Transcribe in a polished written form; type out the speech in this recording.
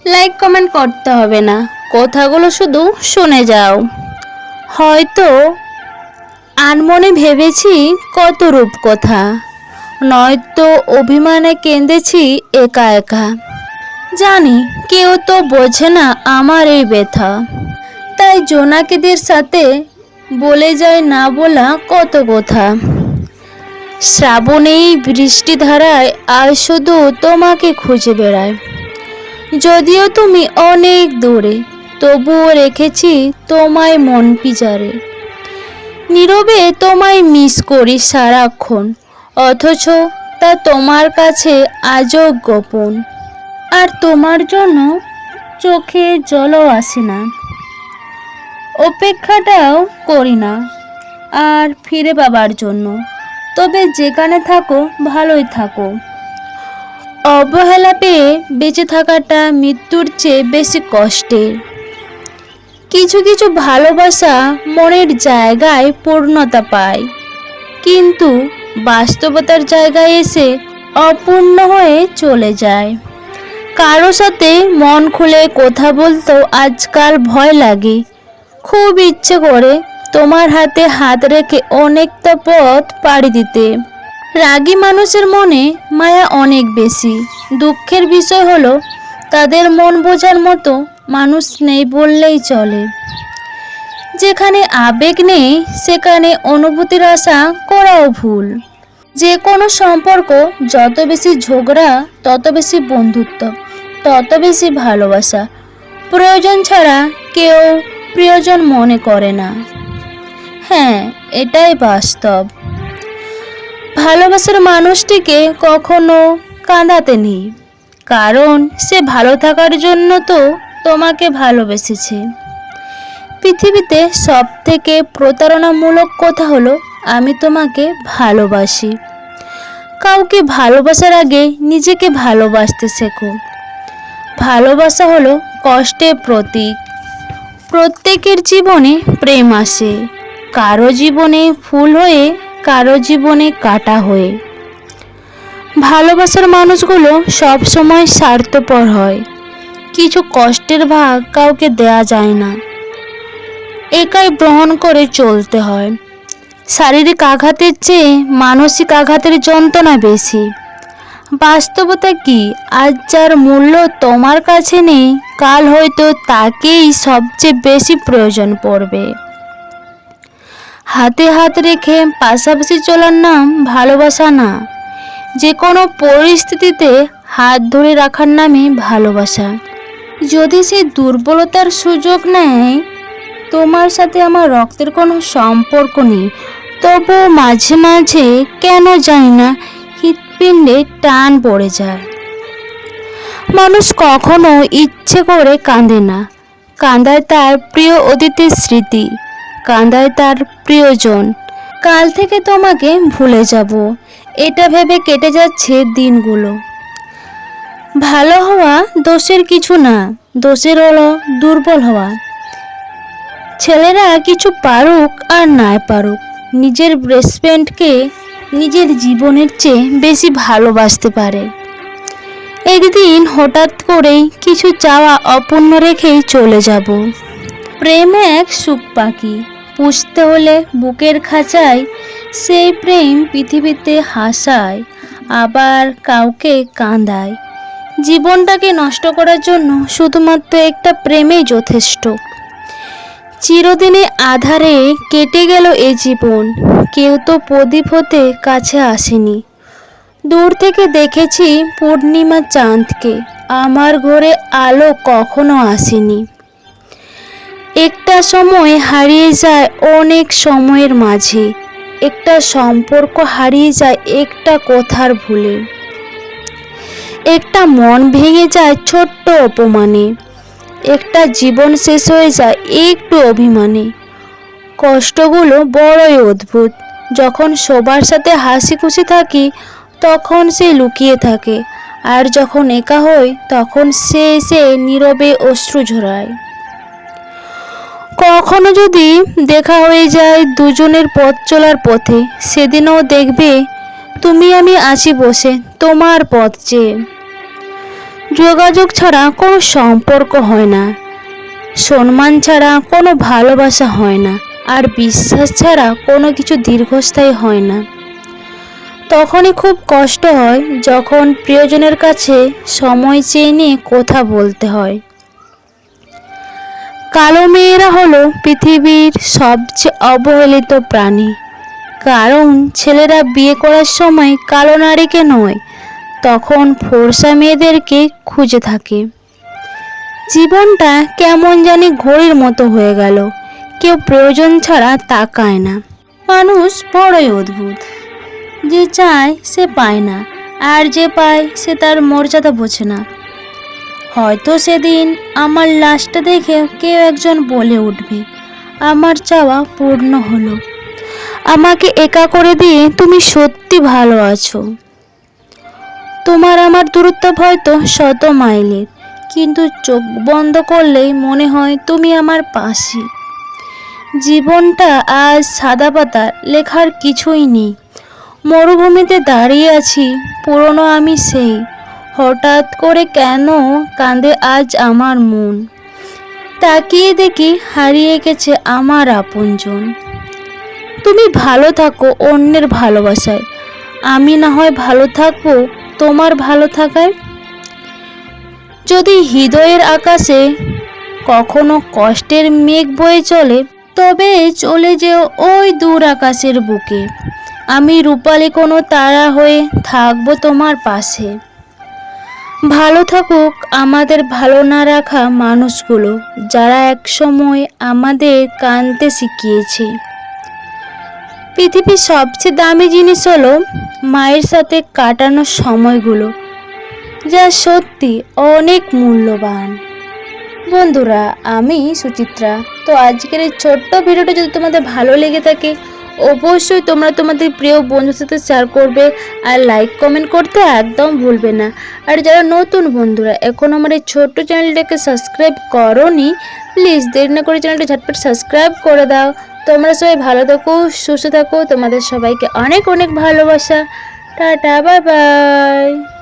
Like comment করতে হবে না, কথাগুলো শুধু শুনে যাও। হয়তো আনমনে ভেবেছি কত রূপকথা, নয়তো অভিমানে কেঁদেছি একা একা। জানি কেউ তো বোঝে না আমার এই ব্যথা, তাই জোনাকিদের সাথে বলে যায় না বলা কত কথা। শ্রাবণেই বৃষ্টিধারায় আর শুধু তোমাকে খুঁজে বেড়ায়। যদিও তুমি অনেক দূরে, তবুও রেখেছি তোমায় মন পিজারে। নীরবে তোমায় মিস করি সারাক্ষণ, অথচ তা তোমার কাছে আজও গোপন। আর তোমার জন্য চোখে জলও আসে না, অপেক্ষাটাও করি না আর ফিরে পাবার জন্য। তবে যেখানে থাকো ভালোই থাকো। অবহেলা পেয়ে বেঁচে থাকাটা মৃত্যুর চেয়ে বেশি কষ্টের। কিছু কিছু ভালোবাসা মনের জায়গায় পূর্ণতা পায়, কিন্তু বাস্তবতার জায়গায় এসে অপূর্ণ হয়ে চলে যায়। কারো সাথে মন খুলে কথা বলতেও আজকাল ভয় লাগে। খুব ইচ্ছে করে তোমার হাতে হাত রেখে অনেকটা পথ পাড়ি দিতে। রাগী মানুষের মনে মায়া অনেক বেশি। দুঃখের বিষয় হলো তাদের মন বোঝার মতো মানুষ নেই বললেই চলে। যেখানে আবেগ নেই সেখানে অনুভূতির আশা করাও ভুল। যে কোনো সম্পর্ক যত বেশি ঝগড়া তত বেশি বন্ধুত্ব, তত বেশি ভালোবাসা। প্রয়োজন ছাড়া কেউ প্রিয়জন মনে করে না। হ্যাঁ, এটাই বাস্তব। ভালোবাসার মানুষটিকে কখনো কাঁদাতে নেই, কারণ সে ভালো থাকার জন্য তো তোমাকে ভালোবেসেছে। পৃথিবীতে সবথেকে প্রতারণামূলক কথা হলো আমি তোমাকে ভালোবাসি। কাউকে ভালোবাসার আগে নিজেকে ভালোবাসতে শেখো। ভালোবাসা হলো কষ্টের প্রতীক। প্রত্যেকের জীবনে প্রেম আসে, কারো জীবনে ফুল হয়ে, কারো জীবনে কাঁটা হয়ে। ভালোবাসার মানুষগুলো সব সময় স্বার্থপর হয়। কিছু কষ্টের ভাগ কাউকে দেয়া যায় না, একাই গ্রহণ করে চলতে হয়। শারীরিক আঘাতের চেয়ে মানসিক আঘাতের যন্ত্রণা বেশি। বাস্তবতা কি, আজ যার মূল্য তোমার কাছে নেই, কাল হয়তো তাকেই সবচেয়ে বেশি প্রয়োজন পড়বে। হাতে হাত রেখে পাশাপাশি চলার নাম ভালোবাসা না, যে কোনো পরিস্থিতিতে হাত ধরে রাখার নামই ভালোবাসা। যদি সে দুর্বলতার সুযোগ নেয়, তোমার সাথে আমার রক্তের কোনো সম্পর্ক নেই, তবুও মাঝে মাঝে কেন জানি না হৃৎপিণ্ডে টান পড়ে যায়। মানুষ কখনো ইচ্ছে করে কাঁদে না, কাঁদায় তার প্রিয় অতীতের স্মৃতি, কাঁদায় তার প্রিয়জন। কাল থেকে তোমাকে ভুলে যাব, এটা ভেবে কেটে যাচ্ছে দিনগুলো। ভালো হওয়া দোষের কিছু না, দোষের হলো দুর্বল হওয়া। ছেলেরা কিছু পারুক আর না পারুক, নিজের বেস্ট ফ্রেন্ডকে নিজের জীবনের চেয়ে বেশি ভালোবাসতে পারে। একদিন হঠাৎ করেই কিছু চাওয়া অপূর্ণ রেখেই চলে যাব। প্রেম এক সুখ পাখি, পুষতে হলে বুকের খাঁচায়। সেই প্রেম পৃথিবীতে হাসায়, আবার কাউকে কাঁদায়। জীবনটাকে নষ্ট করার জন্য শুধুমাত্র একটা প্রেমেই যথেষ্ট। চিরদিনে আধারে কেটে গেল এ জীবন, কেউ তো প্রদীপ হতে কাছে আসেনি। দূর থেকে দেখেছি পূর্ণিমা চাঁদকে, আমার ঘরে আলো কখনো আসেনি। একটা সময় হারিয়ে যায় অনেক সময়ের মাঝে, একটা সম্পর্ক হারিয়ে যায় একটা কথার ভুলে, একটা মন ভেঙে যায় ছোট্ট অপমানে, একটা জীবন শেষ হয়ে যায় একটু অভিমানে। কষ্টগুলো বড়ই অদ্ভুত। যখন সবার সাথে হাসি খুশি থাকি তখন সে লুকিয়ে থাকে, আর যখন একা হই তখন সে এসে নীরবে অশ্রু ঝরায়। কখনো যদি দেখা হয়ে যায় দুজনের পথ চলার পথে, সেদিনও দেখবে তুমি আমি আছি বসে তোমার পথ চেয়ে। যোগাযোগ ছাড়া কোনো সম্পর্ক হয় না, সম্মান ছাড়া কোনো ভালোবাসা হয় না, আর বিশ্বাস ছাড়া কোনো কিছু দীর্ঘস্থায়ী হয় না। তখনই খুব কষ্ট হয় যখন প্রিয়জনের কাছে সময় চেয়ে নিয়ে কথা বলতে হয়। কালো মেয়েরা হলো পৃথিবীর সবচেয়ে অবহেলিত প্রাণী, কারণ ছেলেরা বিয়ে করার সময় কালো নারীকে নয়, তখন ফর্সা মেয়েদেরকে খুঁজে থাকে। জীবনটা কেমন জানি ঘড়ির মতো হয়ে গেল, কেউ প্রয়োজন ছাড়া তাকায় না। মানুষ বড়ই অদ্ভুত, যে চায় সে পায় না, আর যে পায় সে তার মর্যাদা বোঝে না। হয়তো সেদিন আমার লাশটা দেখে কেউ একজন বলে উঠবে, আমার চাওয়া পূর্ণ হলো, আমাকে একা করে দিয়ে তুমি সত্যি ভালো আছো। তোমার আমার দূরত্ব হয়তো 100 মাইলের, কিন্তু চোখ বন্ধ করলেই মনে হয় তুমি আমার পাশে। জীবনটা আজ সাদা পাতা, লেখার কিছুই নেই। মরুভূমিতে দাঁড়িয়ে আছি, পুরনো আমি সেই। হঠাৎ করে কেন কাঁদে আজ আমার মন, তাকিয়ে দেখি হারিয়ে গেছে আমার আপনজন। তুমি ভালো থাকো অন্যের ভালোবাসায়, আমি না হয় ভালো থাকবো তোমার ভালো থাকায়। যদি হৃদয়ের আকাশে কখনো কষ্টের মেঘ বয়ে চলে, তবে চলে যেও ওই দূর আকাশের বুকে। আমি রূপালী কোনো তারা হয়ে থাকবো তোমার পাশে। ভালো থাকুক আমাদের ভালো না রাখা মানুষগুলো, যারা একসময় আমাদের কাঁদতে শিখিয়েছে। পৃথিবীর সবচেয়ে দামি জিনিস হলো মায়ের সাথে কাটানো সময়গুলো, যা সত্যি অনেক মূল্যবান। বন্ধুরা, আমি সুচিত্রা। তো আজকের এই ছোট্ট ভিডিওটা যদি তোমাদের ভালো লেগে থাকে, অবশ্যই তোমরা তোমাদের প্রিয় বন্ধুর সাথে শেয়ার করবে, আর লাইক কমেন্ট করতে একদম ভুলবে না। আর যারা নতুন বন্ধুরা এখন আমার এই ছোট্ট চ্যানেলটাকে সাবস্ক্রাইব করোনি, প্লিজ দেরি না করে চ্যানেলটা ঝটপট সাবস্ক্রাইব করে দাও। তোমরা সবাই ভালো থাকো, সুস্থ থাকো, তোমাদের সবাইকে অনেক অনেক ভালোবাসা। Tata, bye bye.